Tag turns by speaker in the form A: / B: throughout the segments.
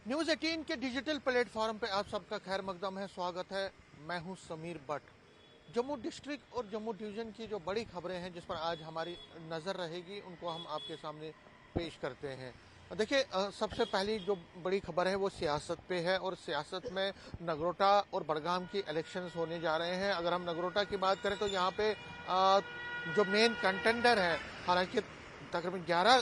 A: News 18 के digital platform पे आप सबका खैर मकदम है, स्वागत है। मैं हूं समीर बट। जम्मू डिस्ट्रिक्ट और जम्मू डिवीज़न की जो बड़ी खबरें हैं जिस पर आज हमारी नज़र रहेगी उनको हम आपके सामने पेश करते हैं। देखिए, सबसे पहली जो बड़ी खबर है वो सियासत पे है और सियासत में नगरोटा और बड़गाम की इलेक्शंस होने जा रहे हैं। अगर हम नगरोटा की बात करें तो यहाँ पे जो मेन कंटेंडर है, हालांकि तकरीबन 11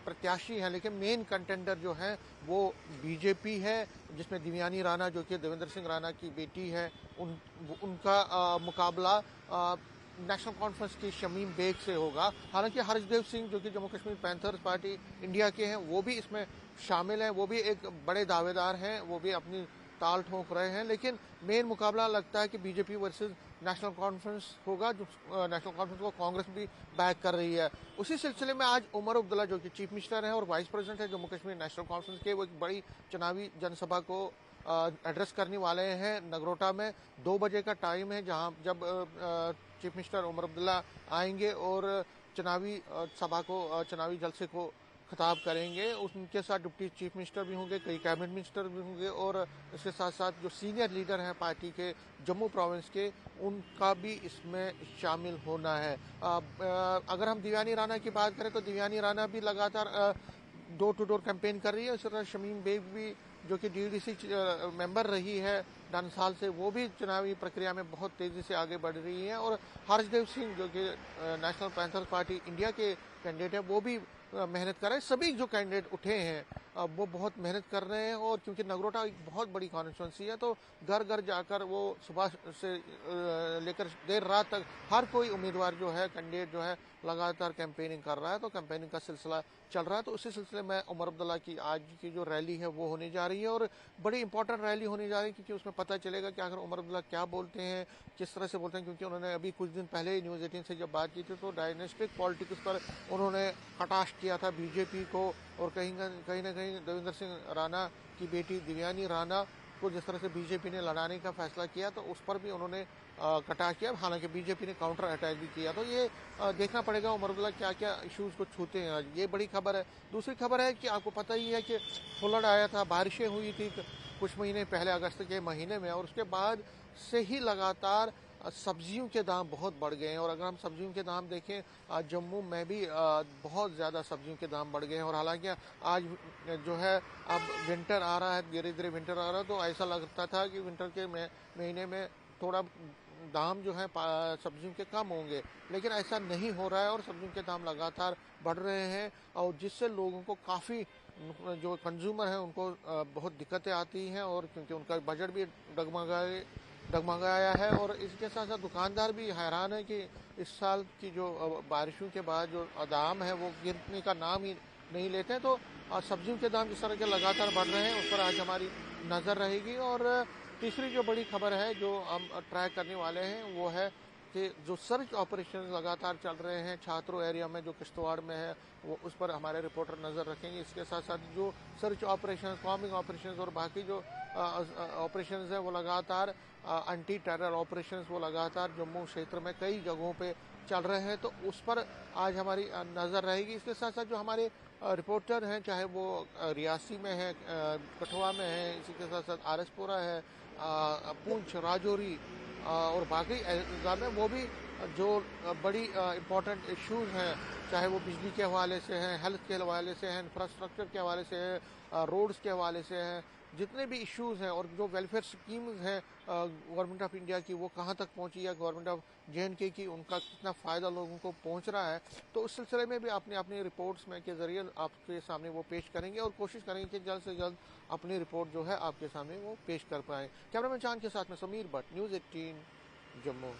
A: प्रत्याशी हैं, लेकिन मेन कंटेंडर जो है वो बीजेपी है, जिसमें दिव्यानी राणा जो कि देवेंद्र सिंह राणा की बेटी है, उनका मुकाबला नेशनल कॉन्फ्रेंस की शमीम बेग से होगा। हालांकि हर्षदेव सिंह जो कि Jammu Kashmir panthers party India के हैं वो भी इसमें शामिल हैं, वो भी एक बड़े दावेदार हैं, वो भी अपनी ताल ठोक रहे हैं। लेकिन मेन मुकाबला लगता है कि बीजेपी वर्सेस नेशनल कॉन्फ्रेंस होगा, जो नेशनल कॉन्फ्रेंस को कांग्रेस भी बैक कर रही है। उसी सिलसिले में आज उमर अब्दुल्ला जो कि चीफ मिनिस्टर हैं और वाइस प्रेसिडेंट है जम्मू कश्मीर नेशनल कॉन्फ्रेंस के, वो एक बड़ी चुनावी जनसभा को एड्रेस करने वाले हैं नगरोटा में। 2 बजे का टाइम है जहां जब चीफ मिनिस्टर उमर अब्दुल्ला आएंगे और चुनावी सभा को, चुनावी जलसे को खिताब करेंगे। उनके साथ डिप्टी चीफ मिनिस्टर भी होंगे, कई कैबिनेट मिनिस्टर भी होंगे और इसके साथ साथ जो सीनियर लीडर हैं पार्टी के जम्मू प्रोविंस के, उनका भी इसमें शामिल होना है। अगर हम दिव्यानी राणा की बात करें तो दिव्यानी राणा भी लगातार डोर टू डोर कैंपेन कर रही है। इसी तरह शमीम बेग भी जो कि डीडीसी मेंबर रही है 10 साल से, वो भी चुनावी प्रक्रिया में बहुत तेजी से आगे बढ़ रही है। और हर्षदेव सिंह जो कि नेशनल पैंथर्स पार्टी इंडिया के कैंडिडेट है, वो भी मेहनत कर रहे हैं। सभी जो कैंडिडेट उठे हैं वो बहुत मेहनत कर रहे हैं। और क्योंकि नगरोटा एक बहुत बड़ी कॉन्स्टिट्यूंसी है तो घर घर जाकर वो सुबह से लेकर देर रात तक हर कोई उम्मीदवार जो है, कैंडिडेट जो है, लगातार कैंपेनिंग कर रहा है। तो कैंपेनिंग का सिलसिला चल रहा है। तो उसी सिलसिले में उमर अब्दुल्ला की आज की जो रैली है वो होने जा रही है और बड़ी इंपॉर्टेंट रैली होने जा रही है, क्योंकि उसमें पता चलेगा कि आखिर उमर अब्दुल्ला क्या बोलते हैं, किस तरह से बोलते हैं। क्योंकि उन्होंने अभी कुछ दिन पहले ही न्यूज़ 18 से जब बात की थी तो डायनेस्टिक पॉलिटिक्स पर उन्होंने कटाक्ष किया था बीजेपी को, और कहीं ना कहीं देवेंद्र सिंह राणा की बेटी दिव्यानी राणा को जिस तरह से बीजेपी ने लड़ाने का फैसला किया तो उस पर भी उन्होंने कटाक्ष किया। हालांकि बीजेपी ने काउंटर अटैक भी किया। तो ये देखना पड़ेगा उमर अब्दुल्ला क्या क्या इश्यूज को छूते हैं आज। ये बड़ी खबर है। दूसरी खबर है कि आपको पता ही है कि फ्लड आया था, बारिशें हुई थी कुछ महीने पहले, अगस्त के महीने में, और उसके बाद से ही लगातार सब्जियों के दाम बहुत बढ़ गए हैं। और अगर हम सब्जियों के दाम देखें, जम्मू में भी बहुत ज़्यादा सब्जियों के दाम बढ़ गए हैं। और हालांकि आज जो है अब विंटर आ रहा है, धीरे धीरे विंटर आ रहा है, तो ऐसा लगता था कि विंटर के महीने में थोड़ा दाम जो है सब्जियों के कम होंगे, लेकिन ऐसा नहीं हो रहा है और सब्जियों के दाम लगातार बढ़ रहे हैं। और जिससे लोगों को काफ़ी, जो कंज्यूमर हैं उनको बहुत दिक्कतें आती हैं, और क्योंकि उनका बजट भी डगमगाया है। और इसके साथ साथ दुकानदार भी हैरान है कि इस साल की जो बारिशों के बाद जो दाम है वो गिरने का नाम ही नहीं लेते हैं। तो सब्जियों के दाम जिस तरह के लगातार बढ़ रहे हैं उस पर आज हमारी नज़र रहेगी। और तीसरी जो बड़ी खबर है जो हम ट्रैक करने वाले हैं वो है कि जो सर्च ऑपरेशन लगातार चल रहे हैं छात्रों एरिया में, जो किश्तवाड़ में है, वो उस पर हमारे रिपोर्टर नज़र रखेंगे। इसके साथ साथ जो सर्च ऑपरेशन, कॉम्बिंग ऑपरेशन और बाकी जो ऑपरेशन हैं वो लगातार, एंटी टेरर ऑपरेशन वो लगातार जम्मू क्षेत्र में कई जगहों पे चल रहे हैं। तो उस पर आज हमारी नज़र रहेगी। इसके साथ साथ जो हमारे रिपोर्टर हैं, चाहे वो रियासी में है, कठुआ में है, इसी के साथ साथ आरएसपुरा है, पुंछ, राजौरी और बाकी अजला में, वो भी जो बड़ी इम्पोर्टेंट इश्यूज़ हैं, चाहे वो बिजली के हवाले से हैं, हेल्थ के हवाले से हैं, इंफ्रास्ट्रक्चर के हवाले से हैं, रोड्स के हवाले से हैं, जितने भी इश्यूज़ हैं, और जो वेलफेयर स्कीम्स हैं गवर्नमेंट ऑफ इंडिया की, वो कहाँ तक पहुँची है, गवर्नमेंट ऑफ जेएंडके की, उनका कितना फ़ायदा लोगों को पहुँच रहा है। तो उस सिलसिले में भी अपने अपनी रिपोर्ट्स में के ज़रिए आपके सामने वो पेश करेंगे और कोशिश करेंगे कि जल्द से जल्द अपनी रिपोर्ट जो है आपके सामने वो पेश कर पाएँ। कैमरामैन चांद के साथ में समीर बट, न्यूज़ 18 जम्मू।